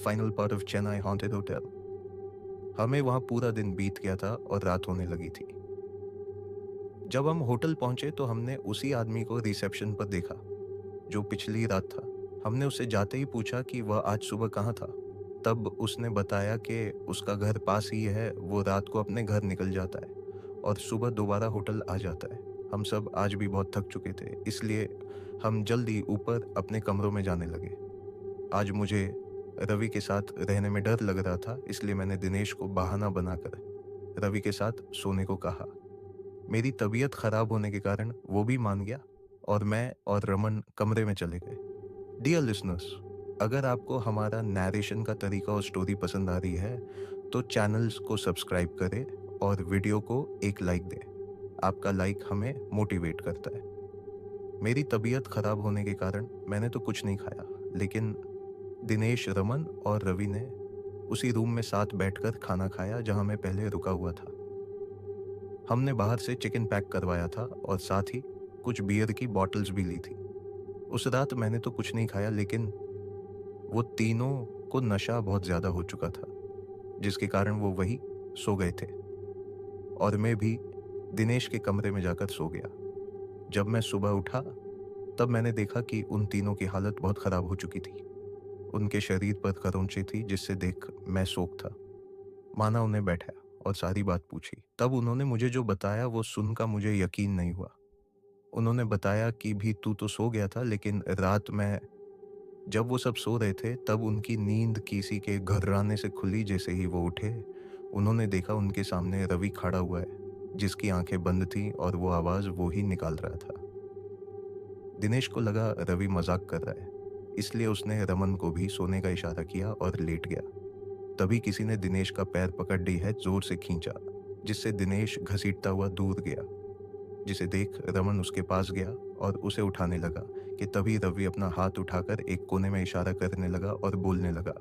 Final part of Chennai haunted hotel. हमें वहाँ पूरा दिन बीत गया था और रात होने लगी थी। जब हम होटल पहुंचे तो हमने उसी आदमी को रिसेप्शन पर देखा जो पिछली रात था। हमने उससे जाते ही पूछा कि वह आज सुबह कहाँ था। तब उसने बताया कि उसका घर पास ही है, वो रात को अपने घर निकल जाता है और सुबह दोबारा होटल आ जाता है। हम सब आज भी बहुत थक चुके थे, इसलिए हम जल्दी ऊपर अपने कमरों में जाने लगे। आज मुझे रवि के साथ रहने में डर लग रहा था, इसलिए मैंने दिनेश को बहाना बनाकर रवि के साथ सोने को कहा। मेरी तबीयत खराब होने के कारण वो भी मान गया और मैं और रमन कमरे में चले गए। डियर लिसनर्स, अगर आपको हमारा नैरेशन का तरीका और स्टोरी पसंद आ रही है तो चैनल्स को सब्सक्राइब करें और वीडियो को एक लाइक दें। आपका लाइक हमें मोटिवेट करता है। मेरी तबीयत खराब होने के कारण मैंने तो कुछ नहीं खाया, लेकिन दिनेश, रमन और रवि ने उसी रूम में साथ बैठकर खाना खाया जहां मैं पहले रुका हुआ था। हमने बाहर से चिकन पैक करवाया था और साथ ही कुछ बियर की बॉटल्स भी ली थी। उस रात मैंने तो कुछ नहीं खाया, लेकिन वो तीनों को नशा बहुत ज्यादा हो चुका था, जिसके कारण वो वही सो गए थे और मैं भी दिनेश के कमरे में जाकर सो गया। जब मैं सुबह उठा तब मैंने देखा कि उन तीनों की हालत बहुत खराब हो चुकी थी। उनके शरीर पर खरोंचें थी, जिससे देख मैं शोक था। माना उन्हें बैठाया और सारी बात पूछी। तब उन्होंने मुझे जो बताया वो सुनकर मुझे यकीन नहीं हुआ। उन्होंने बताया कि भी तू तो सो गया था, लेकिन रात में जब वो सब सो रहे थे तब उनकी नींद किसी के घर्राने से खुली। जैसे ही वो उठे, उन्होंने देखा उनके सामने रवि खड़ा हुआ है, जिसकी आंखें बंद थीं और वो आवाज वो ही निकाल रहा था। दिनेश को लगा रवि मजाक कर रहा है, इसलिए उसने रमन को भी सोने का इशारा किया और लेट गया। तभी किसी ने दिनेश का पैर पकड़ ली है, जोर से खींचा, जिससे दिनेश घसीटता हुआ दूर गया। जिसे देख रमन उसके पास गया और उसे उठाने लगा कि तभी रवि अपना हाथ उठाकर एक कोने में इशारा करने लगा और बोलने लगा,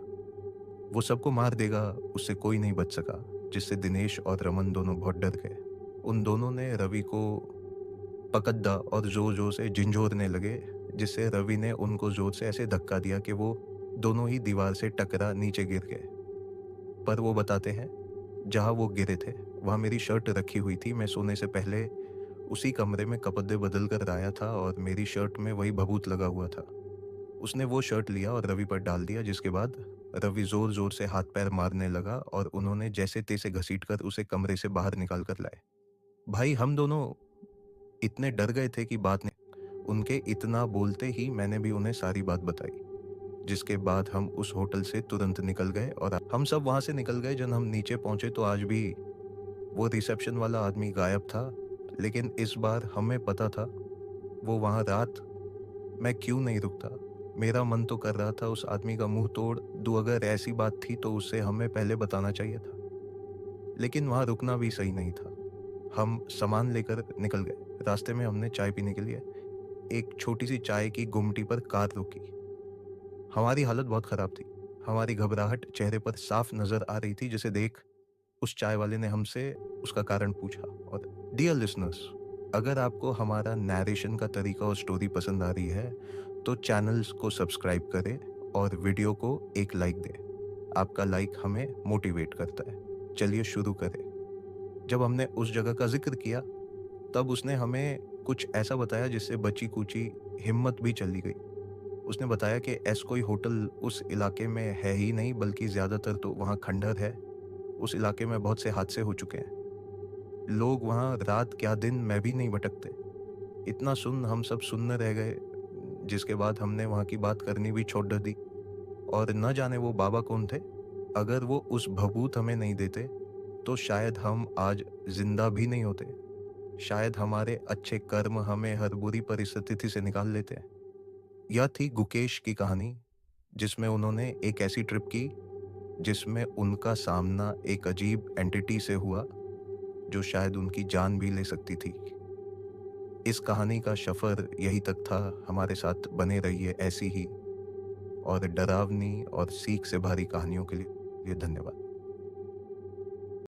वो सबको मार देगा, उससे कोई नहीं बच सका। जिससे दिनेश और रमन दोनों बहुत डर गए। उन दोनों ने रवि को पकड़ा और जोर जोर से झिंझोरने लगे, जिससे रवि ने उनको जोर से ऐसे धक्का दिया कि वो दोनों ही दीवार से टकरा नीचे गिर गए। पर वो बताते हैं, जहाँ वो गिरे थे वहाँ मेरी शर्ट रखी हुई थी। मैं सोने से पहले उसी कमरे में कपड़े बदल कर आया था और मेरी शर्ट में वही भभूत लगा हुआ था। उसने वो शर्ट लिया और रवि पर डाल दिया, जिसके बाद रवि जोर जोर से हाथ पैर मारने लगा और उन्होंने जैसे तैसे घसीट कर उसे कमरे से बाहर निकाल कर लाए। भाई, हम दोनों इतने डर गए थे कि बात नहीं। उनके इतना बोलते ही मैंने भी उन्हें सारी बात बताई, जिसके बाद हम उस होटल से तुरंत निकल गए। और हम सब वहां से निकल गए। जब हम नीचे पहुंचे तो आज भी वो रिसेप्शन वाला आदमी गायब था, लेकिन इस बार हमें पता था वो वहां रात मैं क्यों नहीं रुकता। मेरा मन तो कर रहा था उस आदमी का मुंह तोड़ दूं। अगर ऐसी बात थी तो उसे हमें पहले बताना चाहिए था, लेकिन वहां रुकना भी सही नहीं था। हम सामान लेकर निकल गए। रास्ते में हमने चाय पीने के लिए एक छोटी सी चाय की गुमटी पर कार रोकी। हमारी हालत बहुत खराब थी। हमारी घबराहट चेहरे पर साफ नजर आ रही थी, जिसे देख उस चाय वाले ने हमसे उसका कारण पूछा। और डियर लिसनर्स, अगर आपको हमारा नैरेशन का तरीका और स्टोरी पसंद आ रही है तो चैनल्स को सब्सक्राइब करें और वीडियो को एक लाइक दें। आपका लाइक हमें मोटिवेट करता है। चलिए शुरू करें। जब हमने उस जगह का जिक्र किया तब उसने हमें कुछ ऐसा बताया जिससे बची कुची हिम्मत भी चली गई। उसने बताया कि ऐसा कोई होटल उस इलाके में है ही नहीं, बल्कि ज़्यादातर तो वहाँ खंडहर है। उस इलाके में बहुत से हादसे हो चुके हैं। लोग वहाँ रात क्या दिन मैं भी नहीं भटकते। इतना सुन हम सब सुनने रह गए, जिसके बाद हमने वहाँ की बात करनी भी छोड़ दी। और न जाने वो बाबा कौन थे। अगर वो उस भभूत हमें नहीं देते तो शायद हम आज जिंदा भी नहीं होते। शायद हमारे अच्छे कर्म हमें हर बुरी परिस्थिति से निकाल लेते हैं। यह थी गुकेश की कहानी, जिसमें उन्होंने एक ऐसी ट्रिप की जिसमें उनका सामना एक अजीब एंटिटी से हुआ जो शायद उनकी जान भी ले सकती थी। इस कहानी का सफर यही तक था। हमारे साथ बने रहिए ऐसी ही और डरावनी और सीख से भरी कहानियों के लिए धन्यवाद।